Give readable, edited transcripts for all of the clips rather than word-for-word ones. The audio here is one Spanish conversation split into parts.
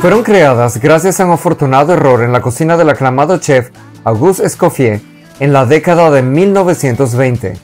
Fueron creadas gracias a un afortunado error en la cocina del aclamado chef Auguste Escoffier en la década de 1920.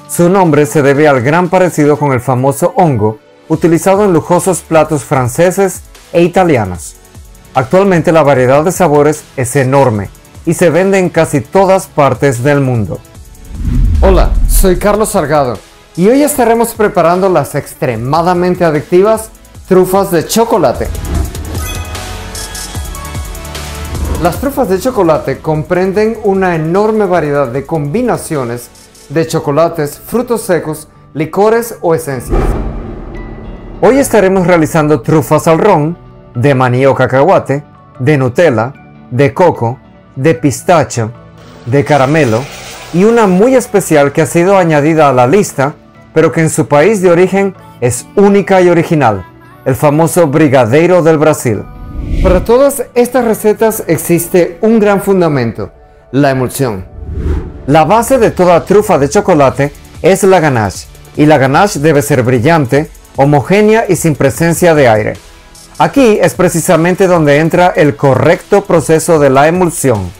Su nombre se debe al gran parecido con el famoso hongo utilizado en lujosos platos franceses e italianos. Actualmente la variedad de sabores es enorme y se vende en casi todas partes del mundo. Hola, soy Carlos Salgado y hoy estaremos preparando las extremadamente adictivas trufas de chocolate. Las trufas de chocolate comprenden una enorme variedad de combinaciones de chocolates, frutos secos, licores o esencias. Hoy estaremos realizando trufas al ron, de maní o cacahuate, de Nutella, de coco, de pistacho, de caramelo y una muy especial que ha sido añadida a la lista, pero que en su país de origen es única y original, el famoso brigadeiro del Brasil. Para todas estas recetas existe un gran fundamento, la emulsión. La base de toda trufa de chocolate es la ganache, y la ganache debe ser brillante, homogénea y sin presencia de aire. Aquí es precisamente donde entra el correcto proceso de la emulsión.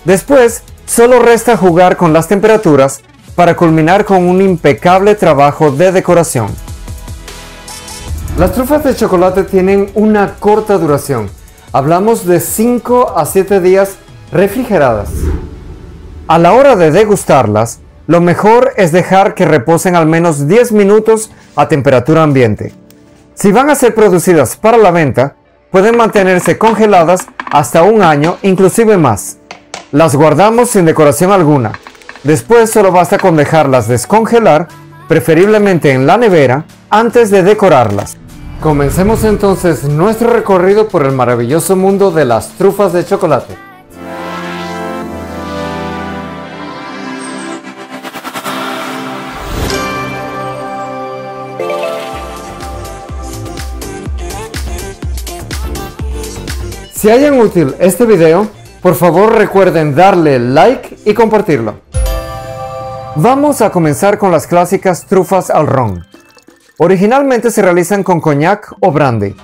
Después, solo resta jugar con las temperaturas para culminar con un impecable trabajo de decoración. Las trufas de chocolate tienen una corta duración. Hablamos de 5 a 7 días refrigeradas. A la hora de degustarlas, lo mejor es dejar que reposen al menos 10 minutos a temperatura ambiente. Si van a ser producidas para la venta, pueden mantenerse congeladas hasta un año, inclusive más. Las guardamos sin decoración alguna. Después solo basta con dejarlas descongelar, preferiblemente en la nevera, antes de decorarlas. Comencemos entonces nuestro recorrido por el maravilloso mundo de las trufas de chocolate. Si hallan útil este video, por favor recuerden darle like y compartirlo. Vamos a comenzar con las clásicas trufas al ron. Originalmente se realizan con coñac o brandy.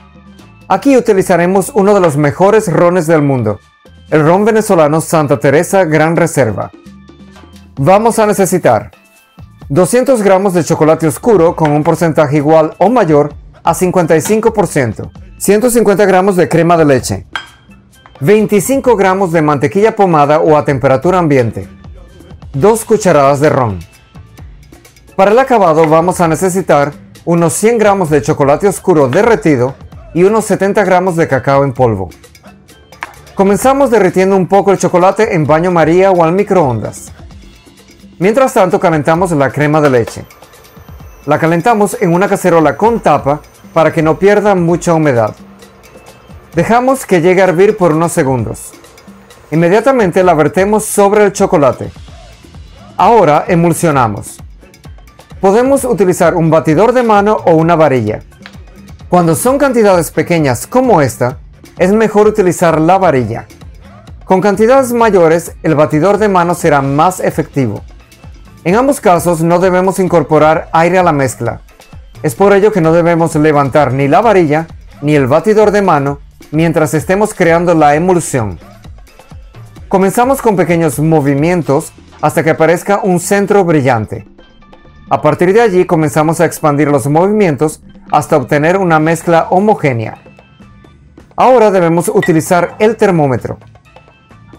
Aquí utilizaremos uno de los mejores rones del mundo, el ron venezolano Santa Teresa Gran Reserva. Vamos a necesitar 200 gramos de chocolate oscuro con un porcentaje igual o mayor a 55%, 150 gramos de crema de leche, 25 gramos de mantequilla pomada o a temperatura ambiente, 2 cucharadas de ron. Para el acabado vamos a necesitar unos 100 gramos de chocolate oscuro derretido y unos 70 gramos de cacao en polvo. Comenzamos derritiendo un poco el chocolate en baño María o al microondas. Mientras tanto calentamos la crema de leche. La calentamos en una cacerola con tapa para que no pierda mucha humedad. Dejamos que llegue a hervir por unos segundos. Inmediatamente la vertemos sobre el chocolate. Ahora emulsionamos. Podemos utilizar un batidor de mano o una varilla. Cuando son cantidades pequeñas como esta, es mejor utilizar la varilla. Con cantidades mayores, el batidor de mano será más efectivo. En ambos casos no debemos incorporar aire a la mezcla. Es por ello que no debemos levantar ni la varilla ni el batidor de mano mientras estemos creando la emulsión. Comenzamos con pequeños movimientos hasta que aparezca un centro brillante. A partir de allí comenzamos a expandir los movimientos hasta obtener una mezcla homogénea. Ahora debemos utilizar el termómetro.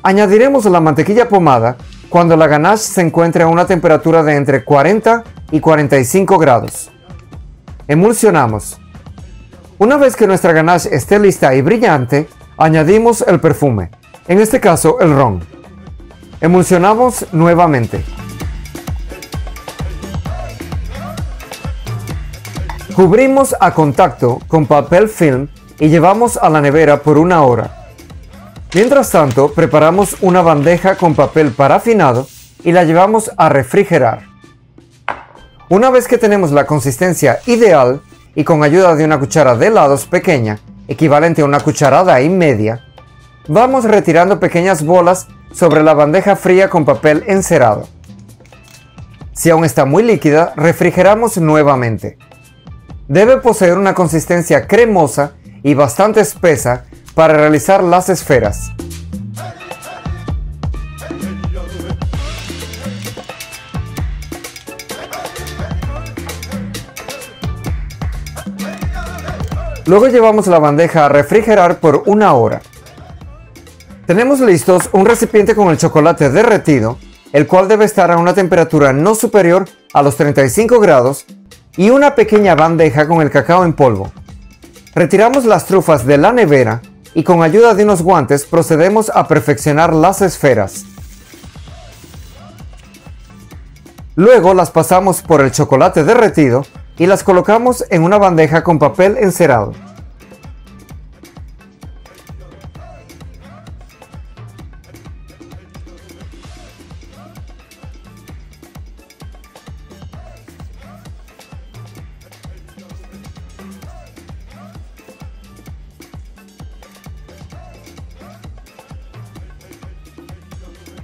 Añadiremos la mantequilla pomada cuando la ganache se encuentre a una temperatura de entre 40 y 45 grados. Emulsionamos. Una vez que nuestra ganache esté lista y brillante, añadimos el perfume, en este caso el ron. Emulsionamos nuevamente. Cubrimos a contacto con papel film y llevamos a la nevera por 1 hora. Mientras tanto, preparamos una bandeja con papel parafinado y la llevamos a refrigerar. Una vez que tenemos la consistencia ideal y con ayuda de una cuchara de helados pequeña, equivalente a una cucharada y media, vamos retirando pequeñas bolas sobre la bandeja fría con papel encerado. Si aún está muy líquida, refrigeramos nuevamente. Debe poseer una consistencia cremosa y bastante espesa para realizar las esferas. Luego llevamos la bandeja a refrigerar por 1 hora. Tenemos listos un recipiente con el chocolate derretido, el cual debe estar a una temperatura no superior a los 35 grados, y una pequeña bandeja con el cacao en polvo. Retiramos las trufas de la nevera y con ayuda de unos guantes procedemos a perfeccionar las esferas. Luego las pasamos por el chocolate derretido y las colocamos en una bandeja con papel encerado.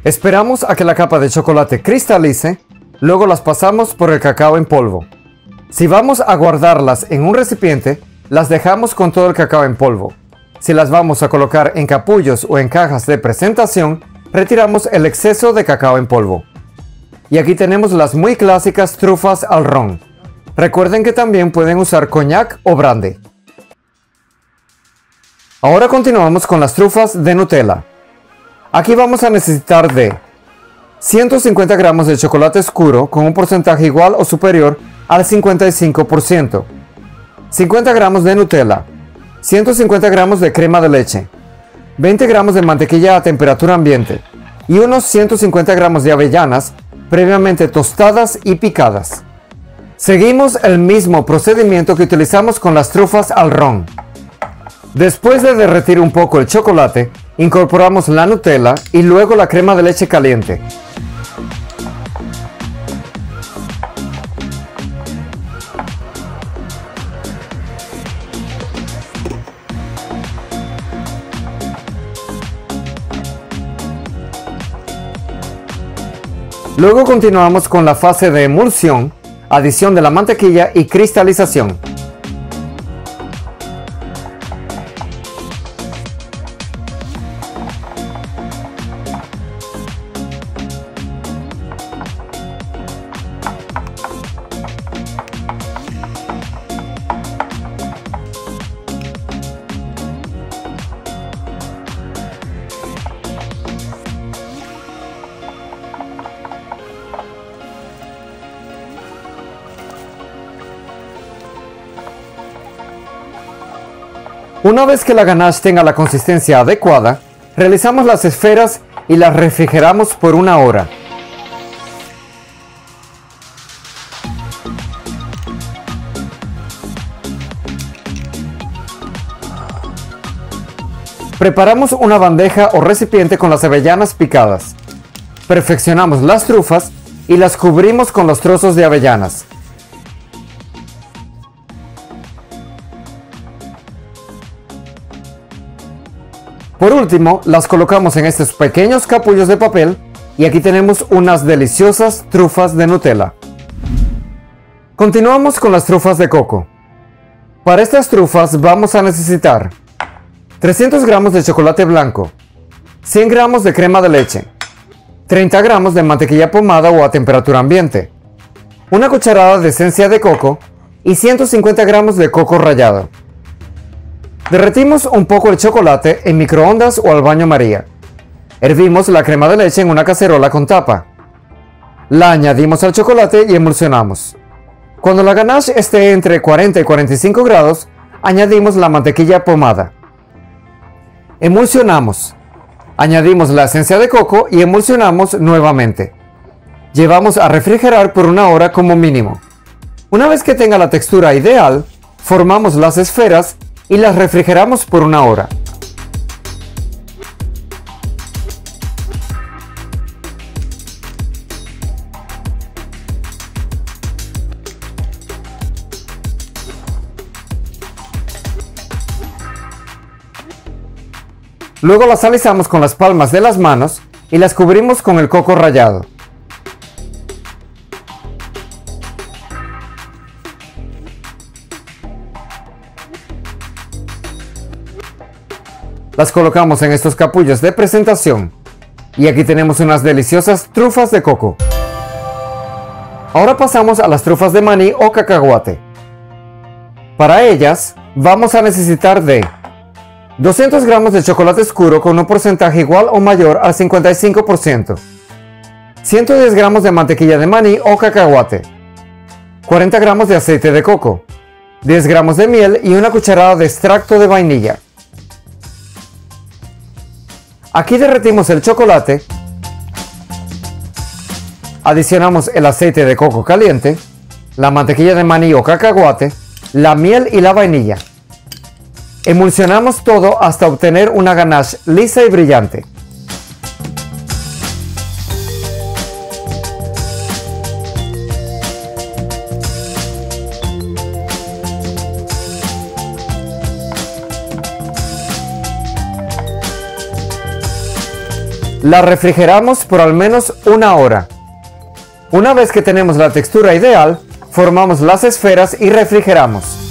Esperamos a que la capa de chocolate cristalice, luego las pasamos por el cacao en polvo. Si vamos a guardarlas en un recipiente, las dejamos con todo el cacao en polvo. Si las vamos a colocar en capullos o en cajas de presentación, retiramos el exceso de cacao en polvo. Y aquí tenemos las muy clásicas trufas al ron. Recuerden que también pueden usar coñac o brandy. Ahora continuamos con las trufas de Nutella. Aquí vamos a necesitar de 150 gramos de chocolate oscuro con un porcentaje igual o superior al 55%, 50 gramos de Nutella, 150 gramos de crema de leche, 20 gramos de mantequilla a temperatura ambiente y unos 150 gramos de avellanas previamente tostadas y picadas. Seguimos el mismo procedimiento que utilizamos con las trufas al ron. Después de derretir un poco el chocolate, incorporamos la Nutella y luego la crema de leche caliente. Luego continuamos con la fase de emulsión, adición de la mantequilla y cristalización. Una vez que la ganache tenga la consistencia adecuada, realizamos las esferas y las refrigeramos por 1 hora. Preparamos una bandeja o recipiente con las avellanas picadas. Perfeccionamos las trufas y las cubrimos con los trozos de avellanas. Por último, las colocamos en estos pequeños capullos de papel y aquí tenemos unas deliciosas trufas de Nutella. Continuamos con las trufas de coco. Para estas trufas vamos a necesitar 300 gramos de chocolate blanco, 100 gramos de crema de leche, 30 gramos de mantequilla pomada o a temperatura ambiente, una cucharada de esencia de coco y 150 gramos de coco rallado. Derretimos un poco el chocolate en microondas o al baño María. Hervimos la crema de leche en una cacerola con tapa. La añadimos al chocolate y emulsionamos. Cuando la ganache esté entre 40 y 45 grados, añadimos la mantequilla pomada. Emulsionamos. Añadimos la esencia de coco y emulsionamos nuevamente. Llevamos a refrigerar por 1 hora como mínimo. Una vez que tenga la textura ideal, formamos las esferas y las refrigeramos por 1 hora. Luego las alisamos con las palmas de las manos y las cubrimos con el coco rallado. Las colocamos en estos capullos de presentación. Y aquí tenemos unas deliciosas trufas de coco. Ahora pasamos a las trufas de maní o cacahuate. Para ellas vamos a necesitar de 200 gramos de chocolate oscuro con un porcentaje igual o mayor al 55%, 110 gramos de mantequilla de maní o cacahuate, 40 gramos de aceite de coco, 10 gramos de miel y una cucharada de extracto de vainilla. Aquí derretimos el chocolate, adicionamos el aceite de coco caliente, la mantequilla de maní o cacahuate, la miel y la vainilla. Emulsionamos todo hasta obtener una ganache lisa y brillante. La refrigeramos por al menos una hora. Una vez que tenemos la textura ideal, formamos las esferas y refrigeramos.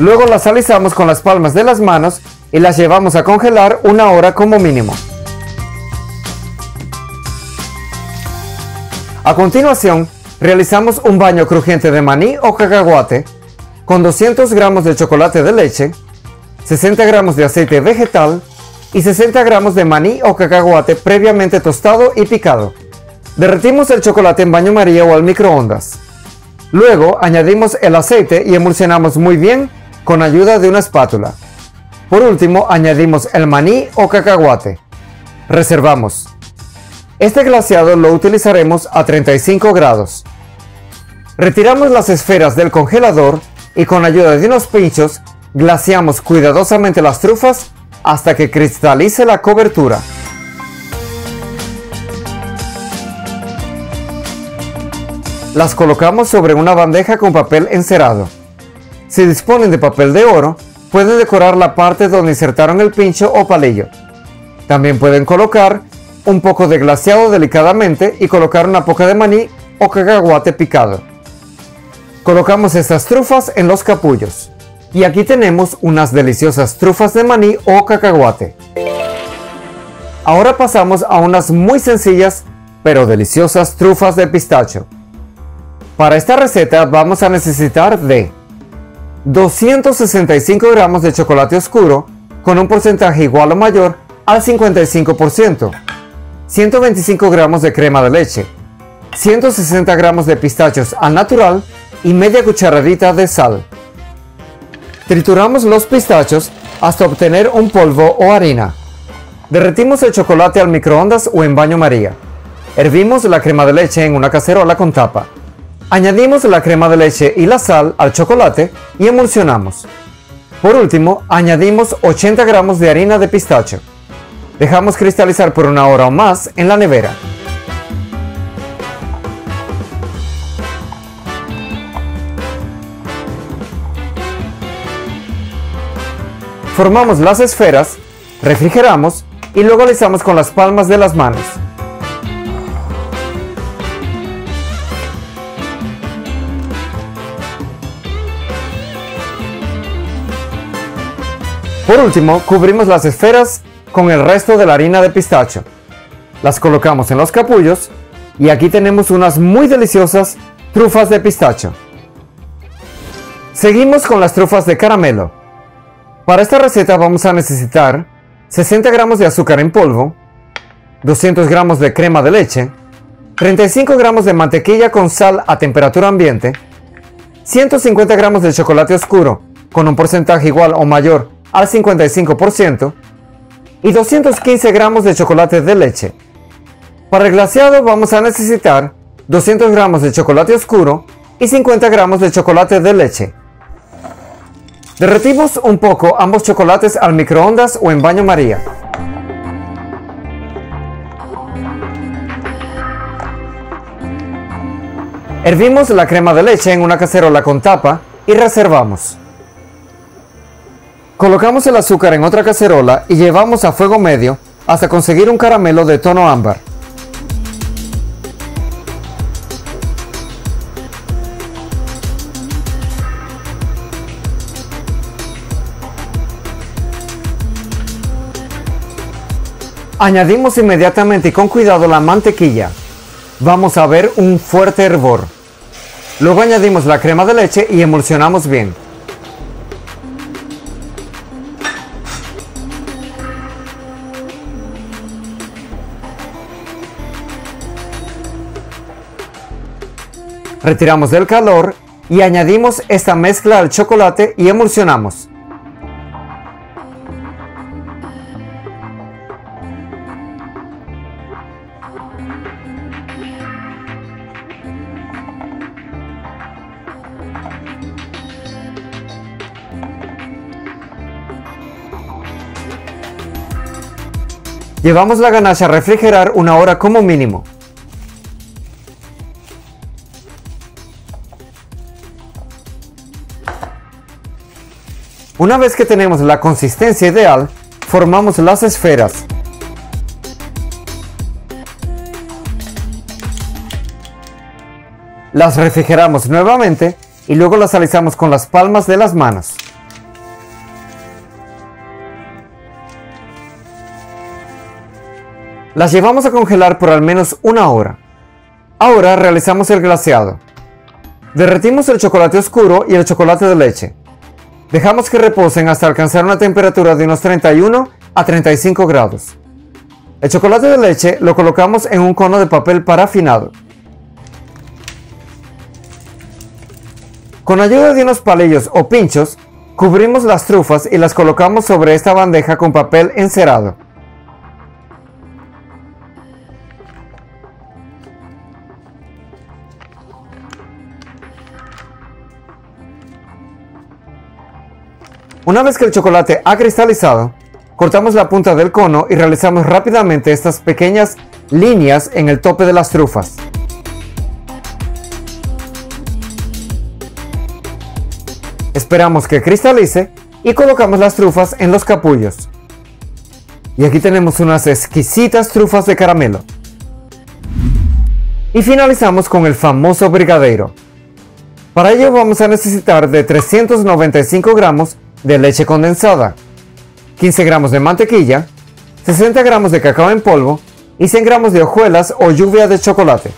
Luego las alisamos con las palmas de las manos y las llevamos a congelar una hora como mínimo. A continuación, realizamos un baño crujiente de maní o cacahuate con 200 gramos de chocolate de leche, 60 gramos de aceite vegetal y 60 gramos de maní o cacahuate previamente tostado y picado. Derretimos el chocolate en baño María o al microondas. Luego añadimos el aceite y emulsionamos muy bien con ayuda de una espátula. Por último, añadimos el maní o cacahuate. Reservamos. Este glaseado lo utilizaremos a 35 grados. Retiramos las esferas del congelador y con ayuda de unos pinchos glaseamos cuidadosamente las trufas hasta que cristalice la cobertura. Las colocamos sobre una bandeja con papel encerado. Si disponen de papel de oro, pueden decorar la parte donde insertaron el pincho o palillo. También pueden colocar un poco de glaseado delicadamente y colocar una poca de maní o cacahuate picado. Colocamos estas trufas en los capullos. Y aquí tenemos unas deliciosas trufas de maní o cacahuate. Ahora pasamos a unas muy sencillas pero deliciosas trufas de pistacho. Para esta receta vamos a necesitar de 265 gramos de chocolate oscuro con un porcentaje igual o mayor al 55%, 125 gramos de crema de leche, 160 gramos de pistachos al natural y media cucharadita de sal. Trituramos los pistachos hasta obtener un polvo o harina. Derretimos el chocolate al microondas o en baño María. Hervimos la crema de leche en una cacerola con tapa. Añadimos la crema de leche y la sal al chocolate y emulsionamos. Por último, añadimos 80 gramos de harina de pistacho. Dejamos cristalizar por una hora o más en la nevera. Formamos las esferas, refrigeramos y luego alisamos con las palmas de las manos. Por último, cubrimos las esferas con el resto de la harina de pistacho. Las colocamos en los capullos y aquí tenemos unas muy deliciosas trufas de pistacho. Seguimos con las trufas de caramelo. Para esta receta vamos a necesitar 60 gramos de azúcar en polvo, 200 gramos de crema de leche, 35 gramos de mantequilla con sal a temperatura ambiente, 150 gramos de chocolate oscuro con un porcentaje igual o mayor al 55% y 215 gramos de chocolate de leche. Para el glaseado vamos a necesitar 200 gramos de chocolate oscuro y 50 gramos de chocolate de leche. Derretimos un poco ambos chocolates al microondas o en baño María. Hervimos la crema de leche en una cacerola con tapa y reservamos. Colocamos el azúcar en otra cacerola y llevamos a fuego medio hasta conseguir un caramelo de tono ámbar. Añadimos inmediatamente y con cuidado la mantequilla. Vamos a ver un fuerte hervor. Luego añadimos la crema de leche y emulsionamos bien. Retiramos del calor y añadimos esta mezcla al chocolate y emulsionamos. Llevamos la ganache a refrigerar 1 hora como mínimo. Una vez que tenemos la consistencia ideal, formamos las esferas. Las refrigeramos nuevamente y luego las alisamos con las palmas de las manos. Las llevamos a congelar por al menos 1 hora. Ahora realizamos el glaseado. Derretimos el chocolate oscuro y el chocolate de leche. Dejamos que reposen hasta alcanzar una temperatura de unos 31 a 35 grados. El chocolate de leche lo colocamos en un cono de papel parafinado. Con ayuda de unos palillos o pinchos, cubrimos las trufas y las colocamos sobre esta bandeja con papel encerado. Una vez que el chocolate ha cristalizado, cortamos la punta del cono y realizamos rápidamente estas pequeñas líneas en el tope de las trufas. Esperamos que cristalice y colocamos las trufas en los capullos. Y aquí tenemos unas exquisitas trufas de caramelo. Y finalizamos con el famoso brigadeiro. Para ello vamos a necesitar de 395 gramos de leche condensada, 15 gramos de mantequilla, 60 gramos de cacao en polvo y 100 gramos de hojuelas o lluvia de chocolate.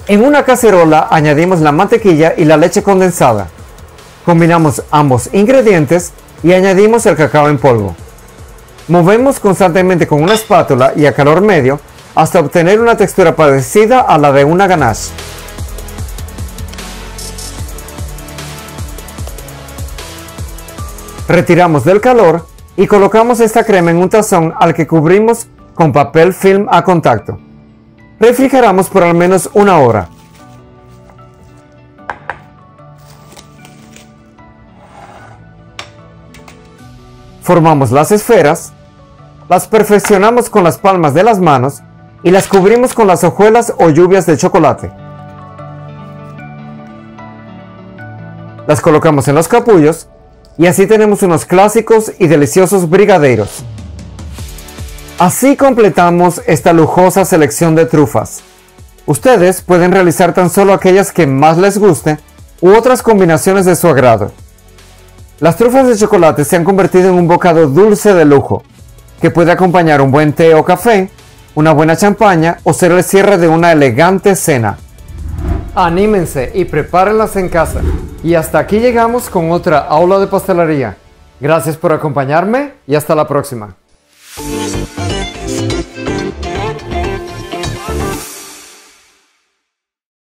En una cacerola añadimos la mantequilla y la leche condensada. Combinamos ambos ingredientes y añadimos el cacao en polvo. Movemos constantemente con una espátula y a calor medio hasta obtener una textura parecida a la de una ganache. Retiramos del calor y colocamos esta crema en un tazón al que cubrimos con papel film a contacto. Refrigeramos por al menos 1 hora. Formamos las esferas, las perfeccionamos con las palmas de las manos y las cubrimos con las hojuelas o lluvias de chocolate. Las colocamos en los capullos y así tenemos unos clásicos y deliciosos brigadeiros. Así completamos esta lujosa selección de trufas. Ustedes pueden realizar tan solo aquellas que más les guste u otras combinaciones de su agrado. Las trufas de chocolate se han convertido en un bocado dulce de lujo, que puede acompañar un buen té o café, una buena champaña o ser el cierre de una elegante cena. Anímense y prepárenlas en casa. Y hasta aquí llegamos con otra aula de pastelería. Gracias por acompañarme y hasta la próxima.